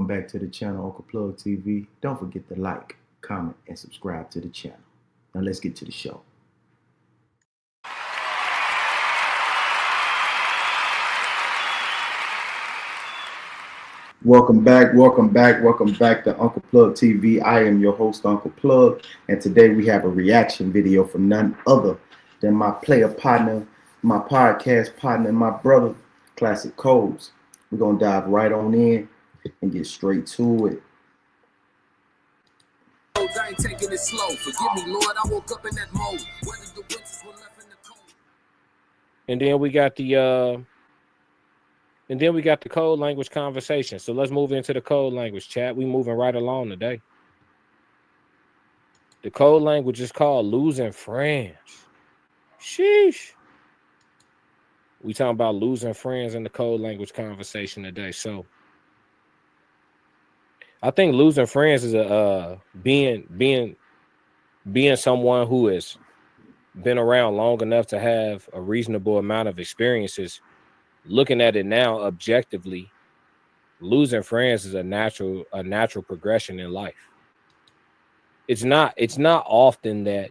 Welcome back to the channel, Uncle Plug TV. Don't forget to like, comment, and subscribe to the channel. Now let's get to the show. Welcome back to Uncle Plug TV. I am your host, Uncle Plug, and today we have a reaction video from none other than my player partner, my podcast partner, my brother, Classic Codes. We're gonna dive right on in and get straight to it. I ain't taking it slow. Forgive me, Lord. I woke up in that mode. Whether the winters were left in the cold. And then we got the code language conversation. So let's move into the code language, chat. We moving right along today. The code language is called losing friends. Sheesh. We talking about losing friends in the code language conversation today. So I think losing friends is being someone who has been around long enough to have a reasonable amount of experiences. Looking at it now objectively, losing friends is a natural progression in life. It's not often that.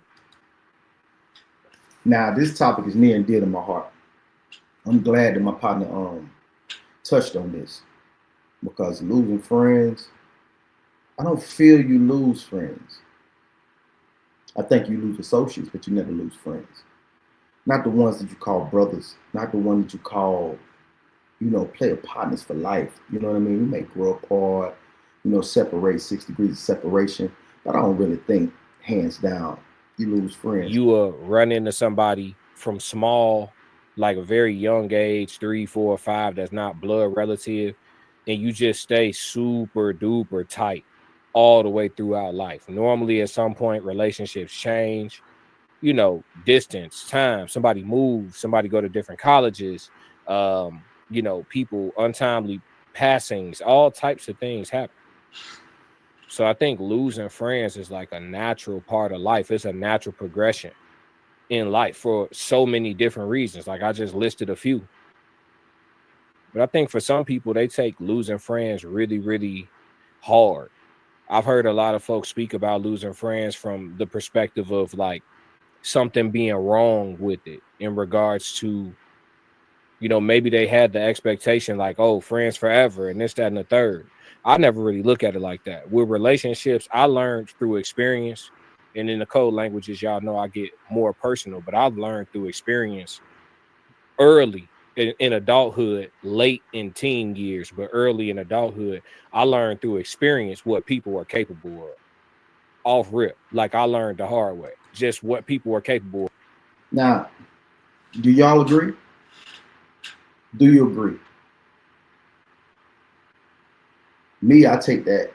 Now, this topic is near and dear to my heart. I'm glad that my partner touched on this, because losing friends, I don't feel you lose friends. I think you lose associates, but you never lose friends. Not the ones that you call brothers, not the ones that you call, player partners for life. You know what I mean? We may grow apart, separate 6 degrees of separation, but I don't really think, hands down, you lose friends. You run into somebody from small, like a very young age, 3, 4, 5, that's not blood relative, and you just stay super duper tight all the way throughout life. Normally, at some point, relationships change, distance, time, somebody moves, somebody go to different colleges, people, untimely passings, all types of things happen. So I think losing friends is like a natural part of life. It's a natural progression in life for so many different reasons. Like I just listed a few. But I think for some people, they take losing friends really, really hard. I've heard a lot of folks speak about losing friends from the perspective of like something being wrong with it in regards to, maybe they had the expectation like, oh, friends forever and this, that, and the third. I never really look at it like that. With relationships, I learned through experience. And in the code languages, y'all know I get more personal, but I've learned through experience early in adulthood, late in teen years, but early in adulthood, I learned through experience what people are capable of. Off rip, like I learned the hard way, just what people are capable of. Now, do y'all agree? Do you agree? Me, I take that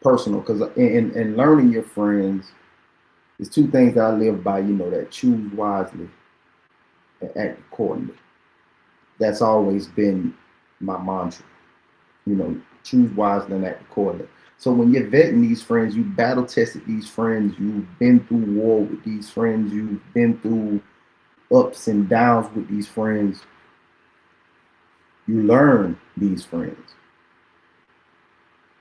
personal, because in learning your friends, there's 2 things that I live by, that choose wisely and act accordingly. That's always been my mantra. Choose wisely and act accordingly. So when you're vetting these friends, you battle tested these friends, you've been through war with these friends, you've been through ups and downs with these friends, you learn these friends.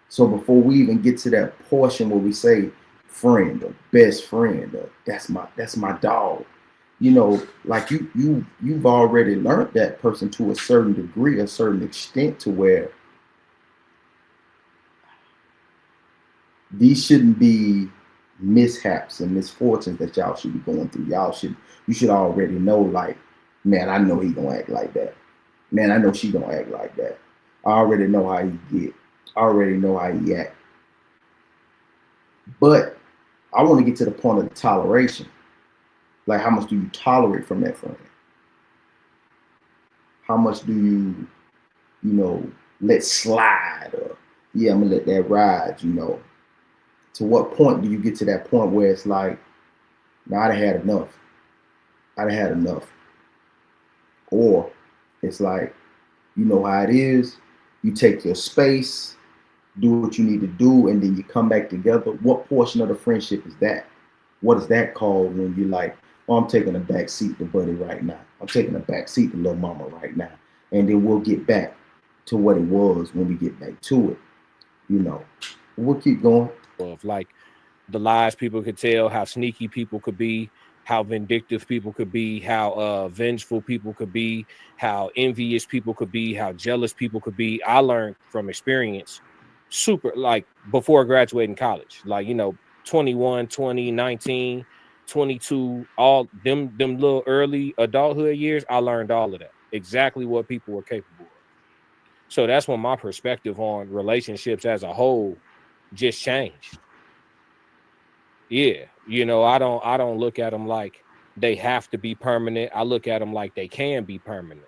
So before we even get to that portion where we say friend or best friend, or that's my dog, like you've already learned that person to a certain degree, a certain extent, to where these shouldn't be mishaps and misfortunes that y'all should be going through. You should already know, like, man, I know he gonna act like that. Man, I know she gonna act like that. I already know how he get. I already know how he act. But I want to get to the point of the toleration. Like, how much do you tolerate from that friend? How much do you, let slide? Or, yeah, I'm gonna let that ride, To what point do you get to that point where it's like, now I'd have had enough. I'd have had enough. Or it's like, you know how it is. You take your space, do what you need to do, and then you come back together. What portion of the friendship is that? What is that called when you're like, oh, I'm taking a back seat to buddy right now. I'm taking a back seat to little mama right now. And then we'll get back. to what it was when we get back to it. You know, we'll keep going. Of like the lies people could tell, how sneaky people could be, how vindictive people could be, how vengeful people could be, how envious people could be, how jealous people could be. I learned from experience super like before graduating college, like 21, 20, 19, 22, all them little early adulthood years. I learned all of that, exactly what people were capable of. So that's when my perspective on relationships as a whole just changed. Yeah, I don't look at them like they have to be permanent. I look at them like they can be permanent,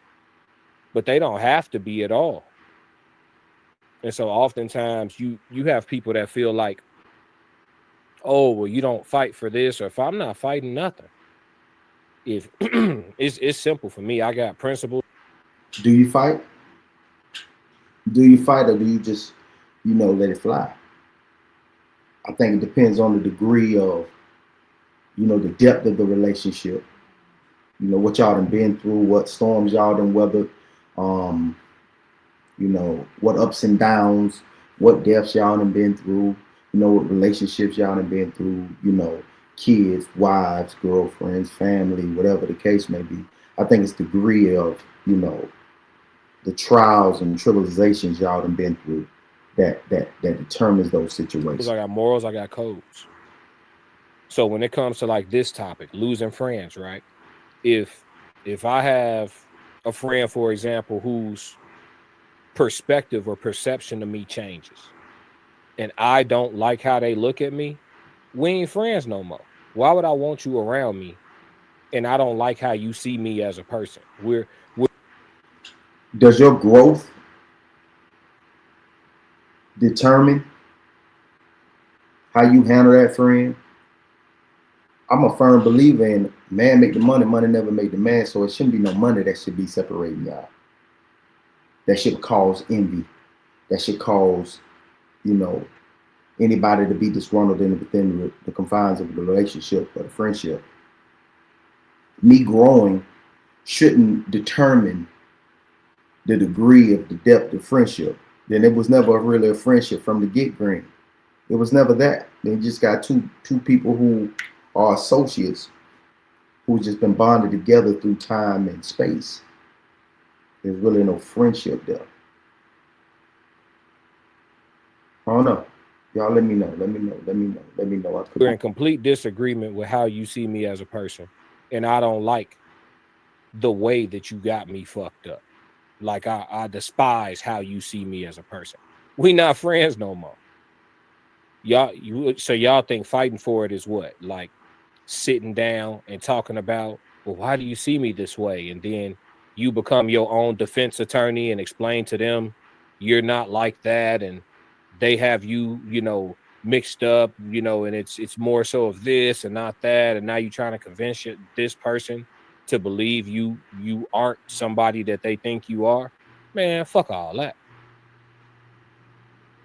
but they don't have to be at all. And so oftentimes you have people that feel like, oh, well, you don't fight for this, or if I'm not fighting nothing. If it's simple for me, I got principles. Do you fight? Do you fight, or do you just, let it fly? I think it depends on the degree of, the depth of the relationship. What y'all done been through, what storms y'all done weathered, um, what ups and downs, what deaths y'all done been through, what relationships y'all done been through, kids, wives, girlfriends, family, whatever the case may be. I think it's the degree of, the trials and tribulations y'all done been through that determines those situations. I got morals, I got codes. So when it comes to like this topic, losing friends, right? If I have a friend, for example, whose perspective or perception of me changes, and I don't like how they look at me, we ain't friends no more. Why would I want you around me and I don't like how you see me as a person? We're Does your growth determine how you handle that friend? I'm a firm believer in man make the money, money never make the man. So it shouldn't be no money that should be separating y'all. That should cause envy. That should cause, you know, anybody to be disgruntled within the confines of the relationship or the friendship. Me growing shouldn't determine the degree of the depth of friendship. Then it was never really a friendship from the get green. It was never that. They just got two people who are associates who just been bonded together through time and space. There's really no friendship there. I don't know. Y'all let me know. Let me know. Let me know. Let me know. I could in complete disagreement with how you see me as a person, and I don't like the way that you got me fucked up. Like I despise how you see me as a person. We not friends no more. Y'all think fighting for it is what? Like sitting down and talking about, well, why do you see me this way? And then you become your own defense attorney and explain to them you're not like that, and they have you, mixed up, and it's more so of this and not that, and now you're trying to convince this person to believe you aren't somebody that they think you are. Man, fuck all that.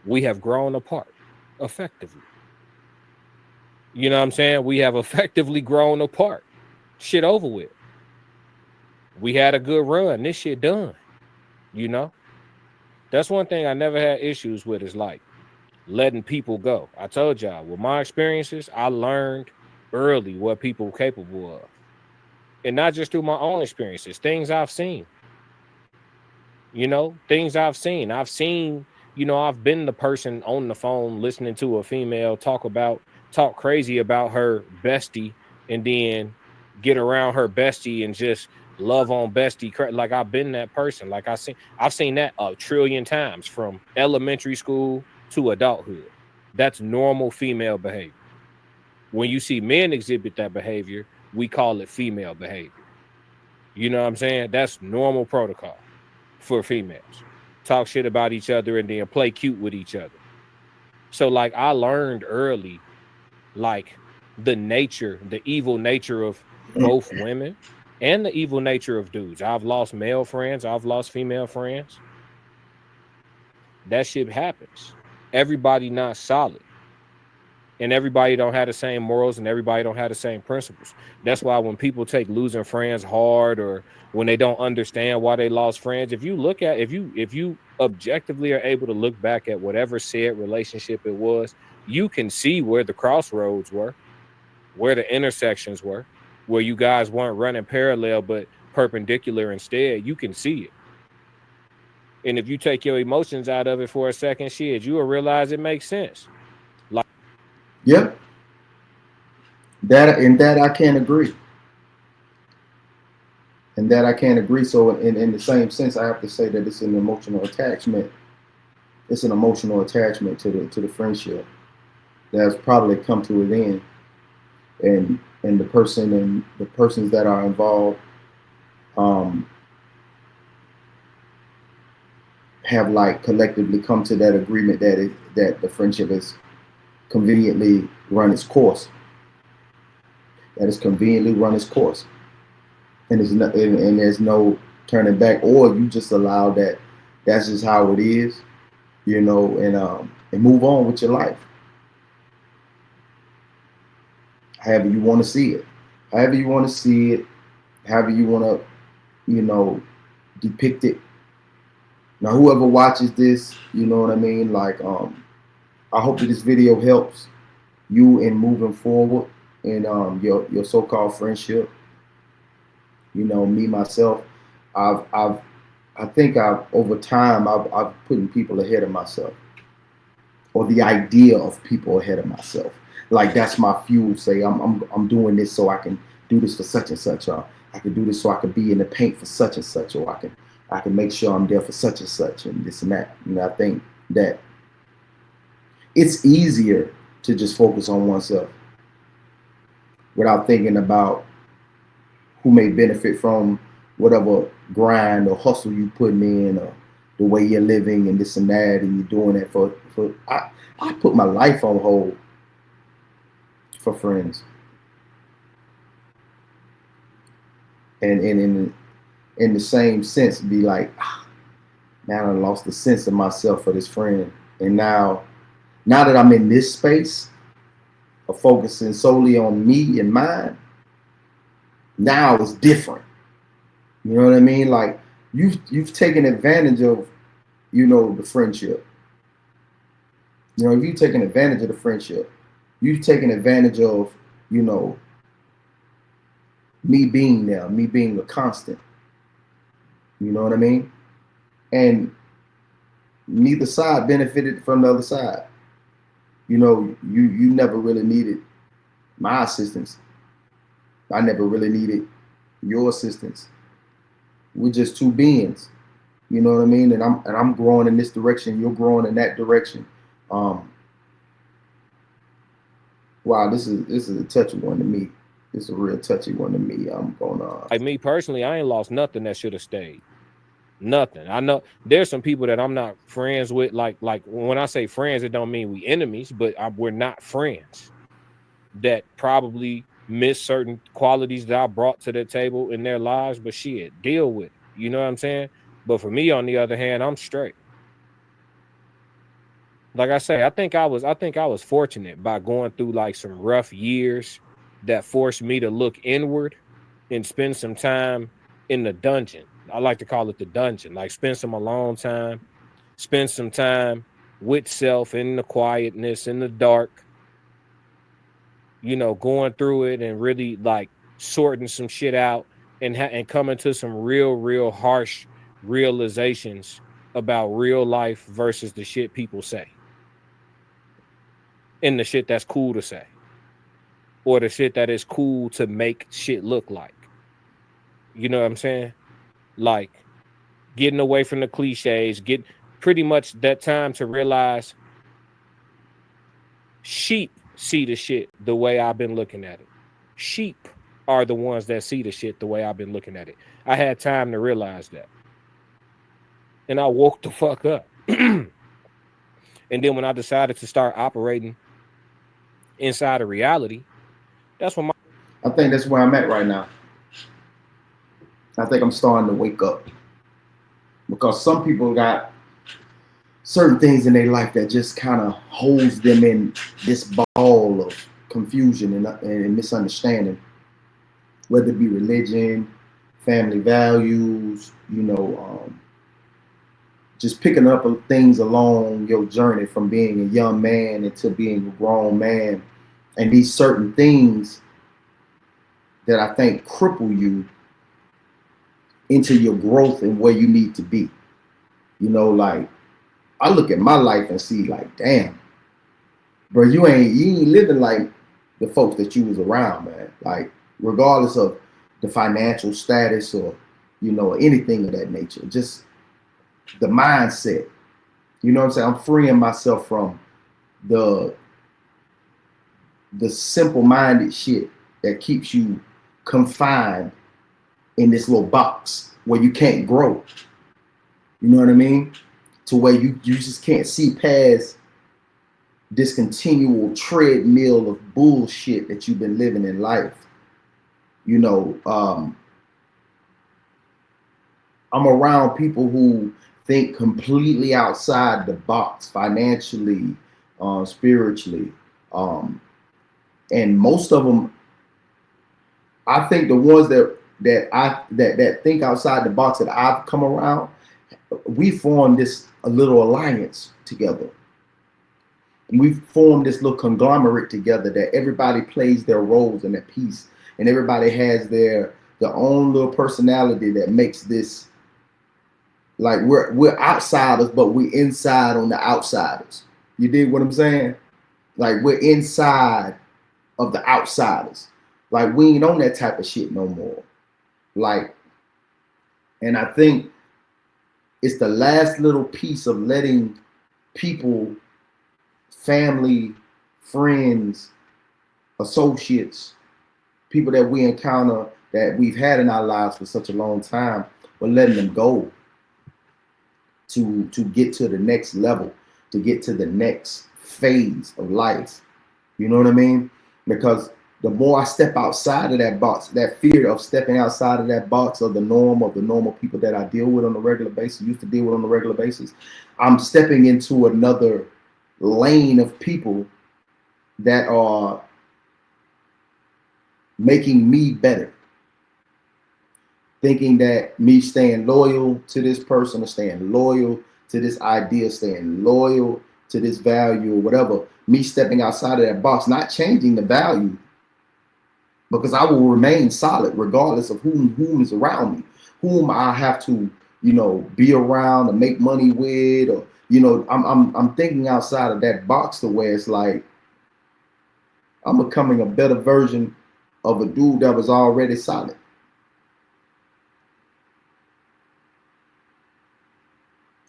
We have grown apart effectively. You know what I'm saying? We have effectively grown apart. Shit over with. We had a good run. This shit done. You know? That's one thing I never had issues with, is like letting people go. I told y'all, with my experiences, I learned early what people were capable of. And not just through my own experiences, things I've seen. Things I've seen. I've been the person on the phone listening to a female talk crazy about her bestie, and then get around her bestie and just love on bestie. Like I've been that person. Like I've seen that a trillion times from elementary school to adulthood. That's normal female behavior. When you see men exhibit that behavior, we call it female behavior. You know what I'm saying? That's normal protocol for females. Talk shit about each other and then play cute with each other. So like I learned early, like the evil nature of both women and the evil nature of dudes. I've lost male friends, I've lost female friends. That shit happens. Everybody not solid. And everybody don't have the same morals, and everybody don't have the same principles. That's why when people take losing friends hard, or when they don't understand why they lost friends, if you objectively are able to look back at whatever said relationship it was, you can see where the crossroads were, where the intersections were, where you guys weren't running parallel but perpendicular instead. You can see it. And if you take your emotions out of it for a second, shit, you will realize it makes sense. Like, yeah, that I can't agree. And that I can't agree. So in the same sense, I have to say that it's an emotional attachment. It's an emotional attachment to the friendship that's probably come to an end. And the persons that are involved um, have like collectively come to that agreement that the friendship has conveniently run its course. That it's conveniently run its course, and there's no turning back, or you just allow that. That's just how it is, and move on with your life. However you want to see it, however you want to see it, however you want to, depict it. Now, whoever watches this, you know what I mean. Like, I hope that this video helps you in moving forward in your so-called friendship. Me myself, I've I think I've over time I've putting people ahead of myself, or the idea of people ahead of myself. Like that's my fuel. Say I'm doing this so I can do this for such and such, or I can do this so I can be in the paint for such and such, or I can make sure I'm there for such and such, and this and that. I think that it's easier to just focus on oneself without thinking about who may benefit from whatever grind or hustle you putting in, or the way you're living and this and that, and you're doing it for I put my life on hold for friends. And in the same sense, be like, now I lost the sense of myself for this friend. And now that I'm in this space of focusing solely on me and mine, now it's different. You know what I mean? Like you've taken advantage of, the friendship. If you've taken advantage of the friendship, you've taken advantage of, me being there, me being a constant. You know what I mean? And neither side benefited from the other side. You never really needed my assistance. I never really needed your assistance. We're just two beings. You know what I mean? And I'm growing in this direction. You're growing in that direction. Wow, this is a touchy one to me. This is a real touchy one to me. I'm gonna. like me personally, I ain't lost nothing that should have stayed. Nothing. I know there's some people that I'm not friends with. Like when I say friends, it don't mean we enemies, but we're not friends. That probably miss certain qualities that I brought to the table in their lives, but shit, deal with it. You know what I'm saying? But for me, on the other hand, I'm straight. Like I say, I think I was fortunate by going through like some rough years that forced me to look inward and spend some time in the dungeon. I like to call it the dungeon. Like spend some alone time, spend some time with self in the quietness, in the dark, going through it and really like sorting some shit out and coming to some real harsh realizations about real life versus the shit people say and the shit that's cool to say or the shit that is cool to make shit look like. You know what I'm saying? Like getting away from the cliches, get pretty much that time to realize sheep see the shit the way I've been looking at it. Sheep are the ones that see the shit the way I've been looking at it. I had time to realize that. And I woke the fuck up. And then when I decided to start operating inside of reality, that's when my I think that's where I'm at right now. I think I'm starting to wake up because some people got certain things in their life that just kind of holds them in this ball of confusion and misunderstanding, whether it be religion, family values, just picking up things along your journey from being a young man into being a grown man, and these certain things that I think cripple you into your growth and where you need to be. You know, like I look at my life and see like, damn, bro, you ain't living like the folks that you was around, man. Like regardless of the financial status or anything of that nature, just the mindset. You know what I'm saying? I'm freeing myself from the simple-minded shit that keeps you confined in this little box where you can't grow. You know what I mean? To where you just can't see past this continual treadmill of bullshit that you've been living in life. I'm around people who think completely outside the box financially, spiritually, and most of them, I think the ones that think outside the box that I've come around, we formed this a little alliance together. And we formed this little conglomerate together that everybody plays their roles in that piece, and everybody has their own little personality that makes this like we're outsiders, but we're inside on the outsiders. You dig what I'm saying? Like we're inside of the outsiders. Like we ain't on that type of shit no more. Like, and I think it's the last little piece of letting people, family, friends, associates, people that we encounter that we've had in our lives for such a long time, but letting them go to get to the next level, to get to the next phase of life. You know what I mean? Because the more I step outside of that box, that fear of stepping outside of that box of the normal people that I deal with on a regular basis, used to deal with on a regular basis, I'm stepping into another lane of people that are making me better. Thinking that me staying loyal to this person or staying loyal to this idea, staying loyal to this value or whatever, me stepping outside of that box, not changing the value, because I will remain solid regardless of whom is around me, whom I have to, be around and make money with, or, I'm thinking outside of that box to where it's like, I'm becoming a better version of a dude that was already solid.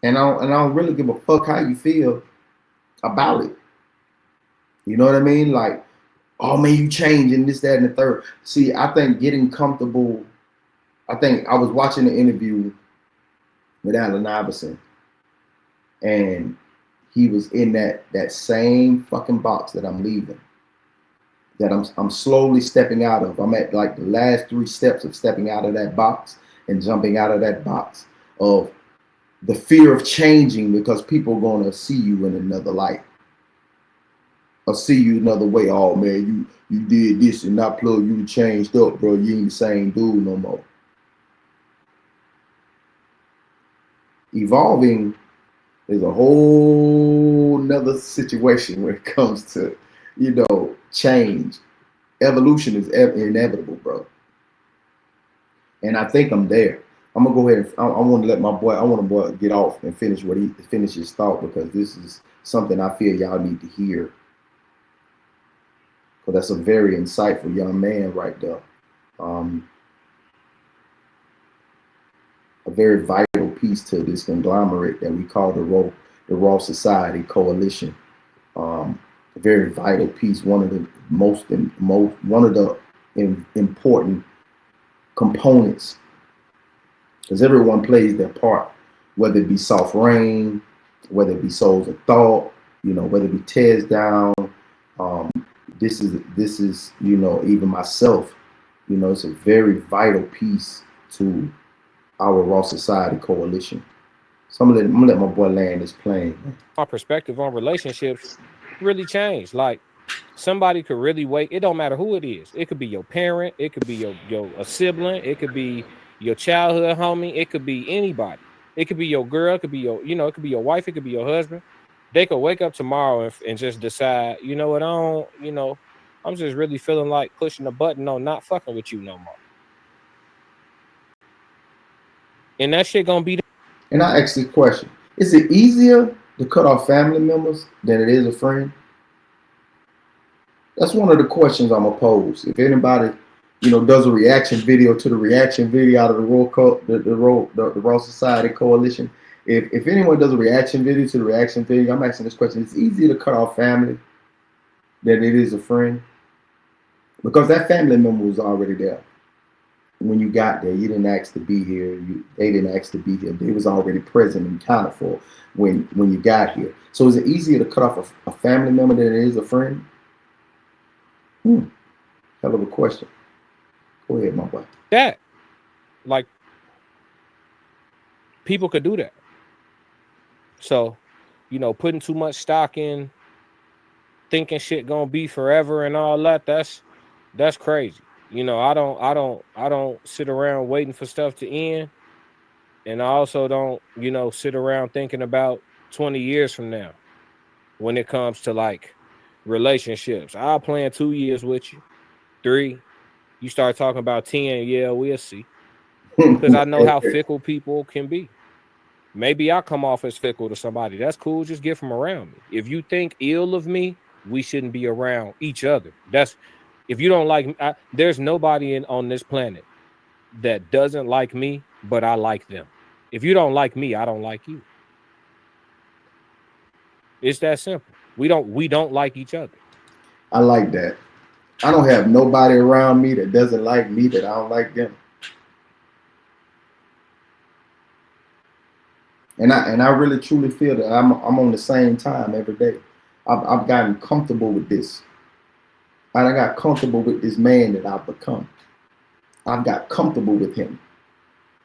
And I don't really give a fuck how you feel about it. You know what I mean? Like, oh man, you changing this, that, and the third. See, I think getting comfortable. I think I was watching an interview with Allen Iverson, and he was in that same fucking box that I'm leaving. That I'm slowly stepping out of. I'm at like the last 3 steps of stepping out of that box and jumping out of that box of the fear of changing, because people are going to see you in another light. Or see you another way. Oh man, you did this and not Plugg, you changed up, bro. You ain't the same dude no more. Evolving is a whole nother situation when it comes to, change. Evolution is inevitable, bro. And I think I'm there. I'm gonna go ahead and I want to let my boy, I want to boy get off and finish his thought, because this is something I feel y'all need to hear. But that's a very insightful young man right there. A very vital piece to this conglomerate that we call the Raw Society Coalition. A very vital piece, one of the important components, because everyone plays their part, whether it be Soft Rain, whether it be Souls of Thought, whether it be Tears Down. This is even myself, it's a very vital piece to our Raw Society Coalition. So I'm gonna let my boy land this plane. My perspective on relationships really changed. Like, somebody could really wait. It don't matter who it is. It could be your parent. It could be a sibling. It could be your childhood homie. It could be anybody. It could be your girl, it could be your, it could be your wife, it could be your husband. They could wake up tomorrow and just decide, you know what, I'm just really feeling like pushing a button on not fucking with you no more. And that shit gonna be. And I ask this question: is it easier to cut off family members than it is a friend? That's one of the questions I'm gonna pose. If anybody, does a reaction video to the reaction video out of the Raw Society Coalition, if anyone does a reaction video to the reaction video, I'm asking this question: it's easier to cut off family than it is a friend, because that family member was already there when you got there. You didn't ask to be here. They didn't ask to be here. They was already present and counted for when you got here. So is it easier to cut off a family member than it is a friend? Hell of a question. Go ahead, my boy. That, like, people could do that. So, putting too much stock in thinking shit gonna be forever and all that, that's crazy. I don't sit around waiting for stuff to end. And I also don't, sit around thinking about 20 years from now when it comes to like relationships. I'll plan 2 years with you, 3. You start talking about 10, yeah, we'll see. Because I know how fickle people can be. Maybe I come off as fickle to somebody. That's cool. Just get from around me. If you think ill of me, we shouldn't be around each other. If you don't like me, there's nobody on this planet that doesn't like me, but I like them. If you don't like me, I don't like you. It's that simple. We don't like each other. I like that. I don't have nobody around me that doesn't like me that I don't like them. And I really truly feel that I'm on the same time every day. I've gotten comfortable with this. And I got comfortable with this man that I've become. I've got comfortable with him.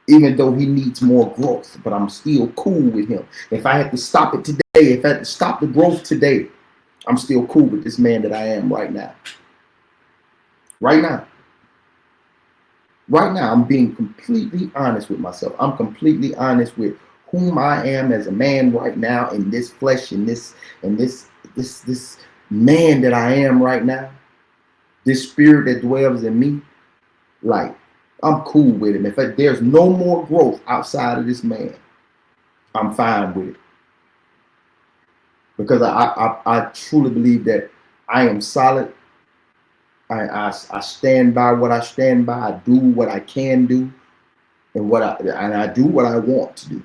Even though he needs more growth, but I'm still cool with him. If I had to stop it today, if I had to stop the growth today, I'm still cool with this man that I am right now. Right now. Right now, I'm being completely honest with myself. I'm completely honest with whom I am as a man right now, in this flesh, in this man that I am right now. This spirit that dwells in me. Like, I'm cool with him. If there's no more growth outside of this man, I'm fine with it. Because I truly believe that I am solid. I stand by what I stand by. I do what I can do, and I do what I want to do.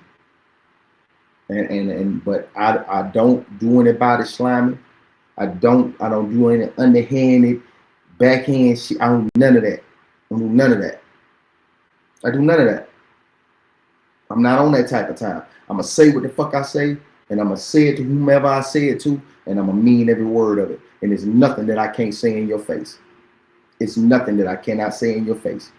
But I don't do anybody slimy. I don't do any underhanded, backhand shit. I don't do none of that. I do none of that. I do none of that. I'm not on that type of time. I'm going to say what the fuck I say, and I'm going to say it to whomever I say it to, and I'm going to mean every word of it. And there's nothing that I can't say in your face. It's nothing that I cannot say in your face.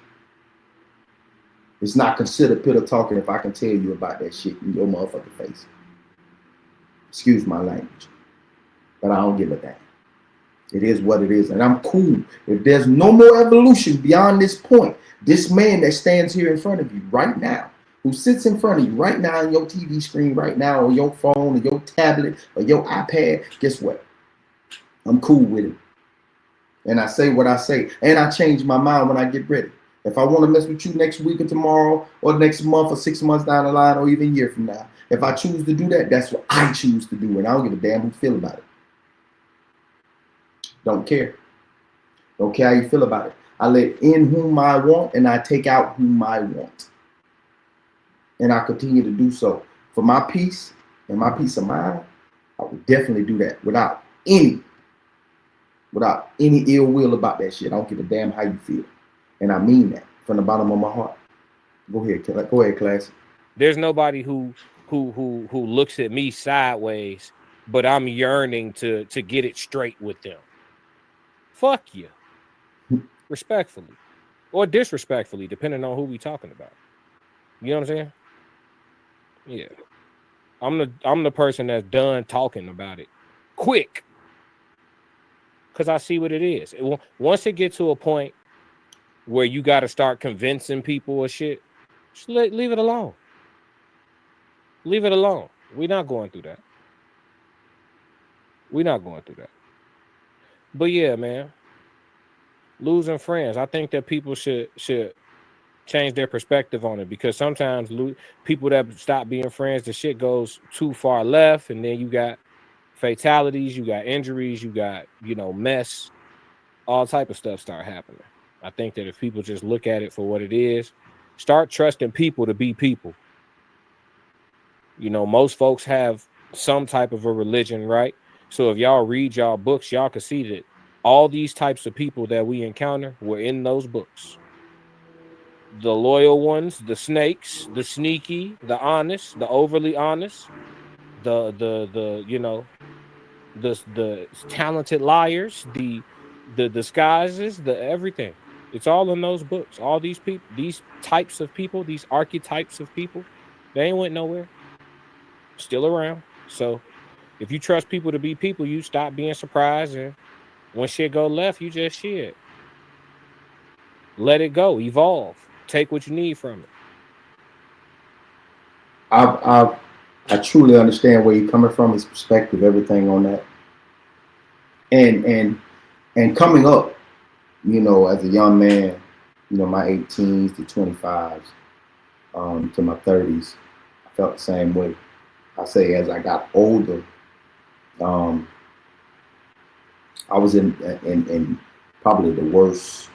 It's not considered pillow talking if I can tell you about that shit in your motherfucking face. Excuse my language. But I don't give a damn. It is what it is. And I'm cool. If there's no more evolution beyond this point, this man that stands here in front of you right now, who sits in front of you right now on your TV screen right now, or your phone, or your tablet, or your iPad, guess what? I'm cool with it. And I say what I say. And I change my mind when I get ready. If I want to mess with you next week or tomorrow, or next month, or 6 months down the line, or even a year from now, if I choose to do that, that's what I choose to do. And I don't give a damn who feel about it. Don't care. Don't care how you feel about it. I let in whom I want, and I take out whom I want. And I continue to do so. For my peace and my peace of mind, I would definitely do that without any ill will about that shit. I don't give a damn how you feel. And I mean that from the bottom of my heart. Go ahead, class. There's nobody who looks at me sideways, but I'm yearning to get it straight with them. Fuck you. Respectfully. Or disrespectfully, depending on who we talking about. You know what I'm saying? Yeah. I'm the person that's done talking about it. Quick. Because I see what it is. Once it gets to a point where you got to start convincing people or shit, just leave it alone. Leave it alone. We're not going through that. We're not going through that. But yeah, man, losing friends. I think that people should change their perspective on it, because sometimes people that stop being friends, the shit goes too far left, and then you got fatalities, you got injuries, you got, mess, all type of stuff start happening. I think that if people just look at it for what it is, start trusting people to be people. Most folks have some type of a religion, right? So if y'all read y'all books, y'all can see that all these types of people that we encounter were in those books. The loyal ones, the snakes, the sneaky, the honest, the overly honest, the talented liars, the disguises, the everything. It's all in those books. All these people, these types of people, these archetypes of people, they ain't went nowhere. Still around. So if you trust people to be people, you stop being surprised, and when shit go left, you just shit. Let it go. Evolve. Take what you need from it. I truly understand where you're coming from, his perspective, everything on that. And coming up, as a young man, my 18s to 25s, to my 30s, I felt the same way. I say as I got older, I was in probably the worst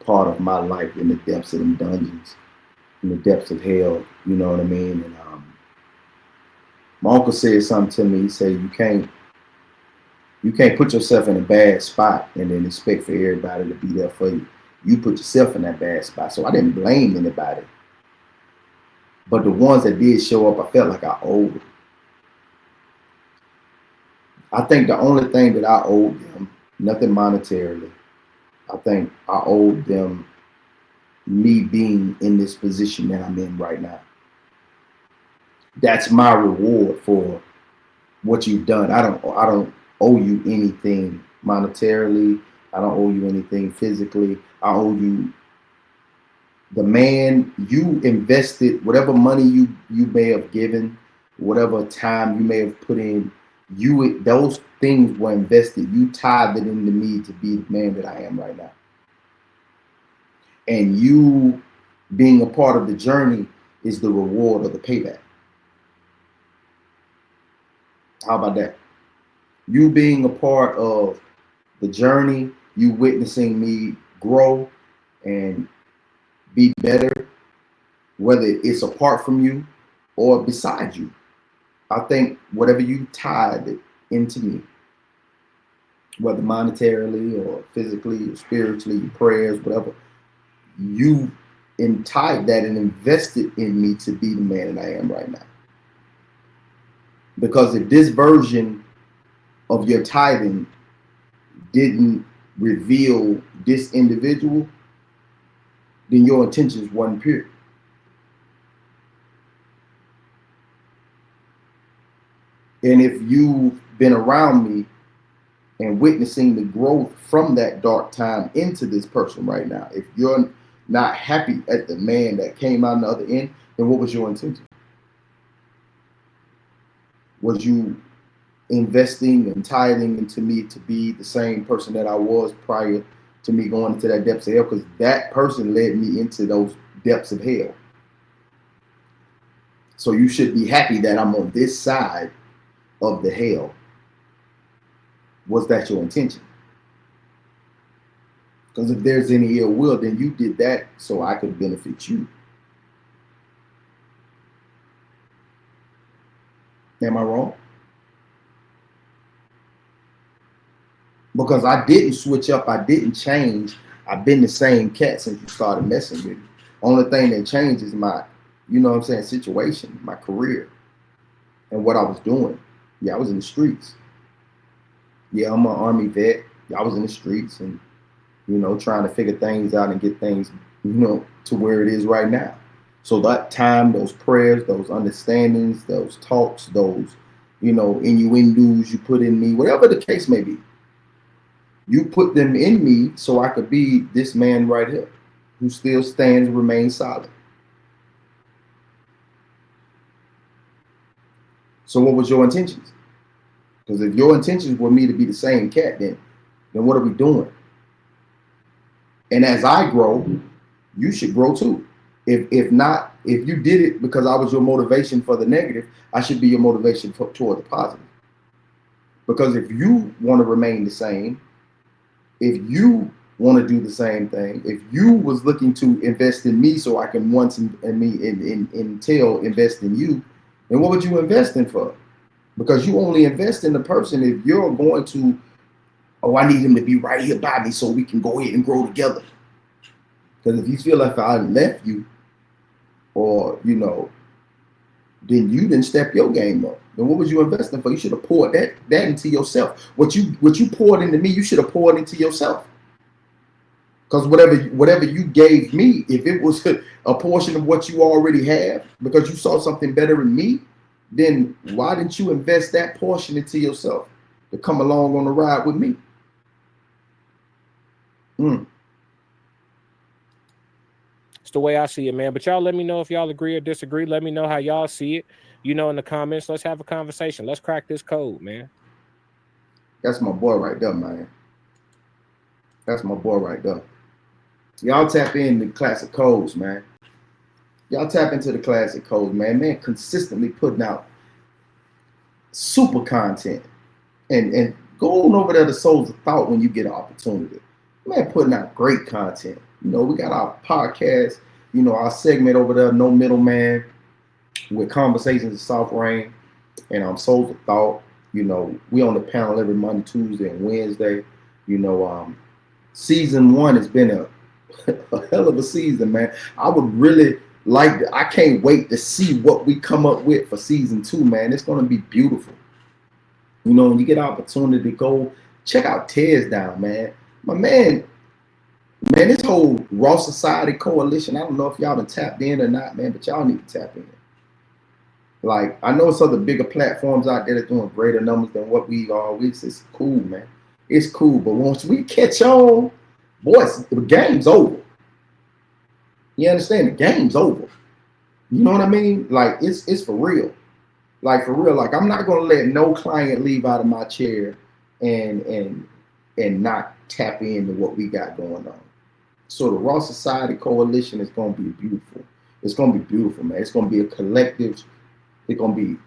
part of my life, in the depths of them dungeons, in the depths of hell. You know what I mean? And my uncle said something to me. He said, you can't put yourself in a bad spot and then expect for everybody to be there for you. You put yourself in that bad spot. So I didn't blame anybody. But the ones that did show up, I felt like I owed them. I think the only thing that I owed them, nothing monetarily, I think I owed them me being in this position that I'm in right now. That's my reward for what you've done. I don't owe you anything monetarily. I don't owe you anything physically. I owe you the man you invested, whatever money you may have given, whatever time you may have put in, those things were invested. You tied it into me to be the man that I am right now. And you being a part of the journey is the reward or the payback. How about that? You being a part of the journey, you witnessing me grow and be better, whether it's apart from you or beside you. I think whatever you tied into me, whether monetarily or physically or spiritually, your prayers, whatever, you tied that and invested in me to be the man that I am right now. Because if this version of your tithing didn't reveal this individual, then your intentions weren't pure. And if you've been around me and witnessing the growth from that dark time into this person right now, if you're not happy at the man that came out on the other end, then what was your intention? Was you investing and tithing into me to be the same person that I was prior to me going into that depths of hell? Because that person led me into those depths of hell. So you should be happy that I'm on this side of the hell. Was that your intention? Because if there's any ill will, then you did that so I could benefit you. Am I wrong? Because I didn't switch up, I didn't change. I've been the same cat since you started messing with me. Only thing that changed is my, situation, my career, and what I was doing. Yeah, I was in the streets. Yeah, I'm an Army vet. I was in the streets and, trying to figure things out and get things, to where it is right now. So that time, those prayers, those understandings, those talks, those, innuendos you put in me, whatever the case may be, you put them in me so I could be this man right here who still stands, remains solid. So what was your intentions? Because if your intentions were me to be the same cat, then what are we doing? And as I grow, you should grow too. If not, if you did it because I was your motivation for the negative, I should be your motivation toward the positive. Because if you want to remain the same, if you want to do the same thing, if you was looking to invest in me so I can once until invest in you, then what would you invest in for? Because you only invest in the person if you're going to, oh, I need him to be right here by me so we can go ahead and grow together. Because if you feel like I left you, or then you didn't step your game up. Then what was you investing for? You should have poured that into yourself. What you poured into me, you should have poured into yourself. Because whatever you gave me, if it was a portion of what you already have, because you saw something better in me, then why didn't you invest that portion into yourself to come along on the ride with me? It's the way I see it, man. But y'all let me know if y'all agree or disagree. Let me know how y'all see it. In the comments. Let's have a conversation. Let's crack this code, man. That's my boy right there, man. That's my boy right there. Y'all tap into classic codes, man. Y'all tap into the classic codes, man. Man, consistently putting out super content. And go on over there to Souls of Thought when you get an opportunity. Man, putting out great content. We got our podcast, our segment over there, No Middleman, with Conversations of South Rain, and Souls of Thought. We on the panel every Monday, Tuesday, and Wednesday. Season 1 has been a hell of a season, man. I would really I can't wait to see what we come up with for season 2, man. It's going to be beautiful. When you get an opportunity to go check out Tears Down, man. My man, this whole Raw Society Coalition, I don't know if y'all been tapped in or not, man, but y'all need to tap in. Like, I know some of the bigger platforms out there that's doing greater numbers than what we are. It's cool, man. It's cool. But once we catch on, boys, the game's over. You understand? The game's over. You know what I mean? Like, it's for real. Like, for real. Like, I'm not going to let no client leave out of my chair and not tap into what we got going on. So the Raw Society Coalition is going to be beautiful. It's going to be beautiful, man. It's going to be a collective. It's going to be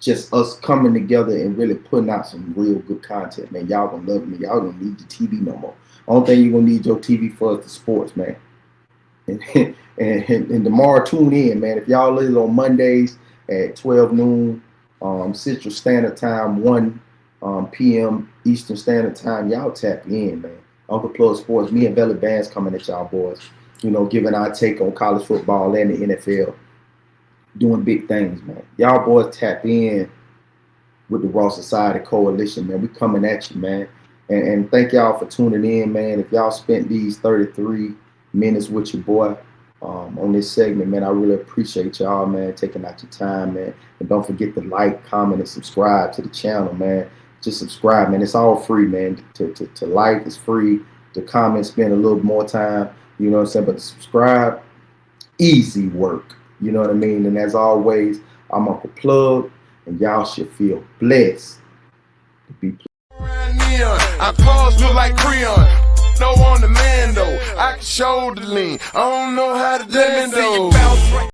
just us coming together and really putting out some real good content, man. Y'all going to love me. Y'all don't need your TV no more. Only thing you're going to need your TV for is the sports, man. And tomorrow, tune in, man. If y'all listen on Mondays at 12 noon Central Standard Time, 1 p.m. Eastern Standard Time, y'all tap in, man. Uncle Plugg Sports, me and Belly Bands coming at y'all boys, giving our take on college football and the NFL, doing big things, man. Y'all boys tap in with the Raw Society Coalition, man. We coming at you, man. And thank y'all for tuning in, man. If y'all spent these 33 minutes with your boy on this segment, man, I really appreciate y'all, man, taking out your time, man. And don't forget to like, comment, and subscribe to the channel, man. Just subscribe, man. It's all free, man. To like is free. To comment, spend a little more time. You know what I'm saying? But to subscribe, easy work. You know what I mean? And as always, I'm Uncle Plugg, and y'all should feel blessed to be I cars look like Creon. No on the man though. I can show the lean. I don't know how to let me though.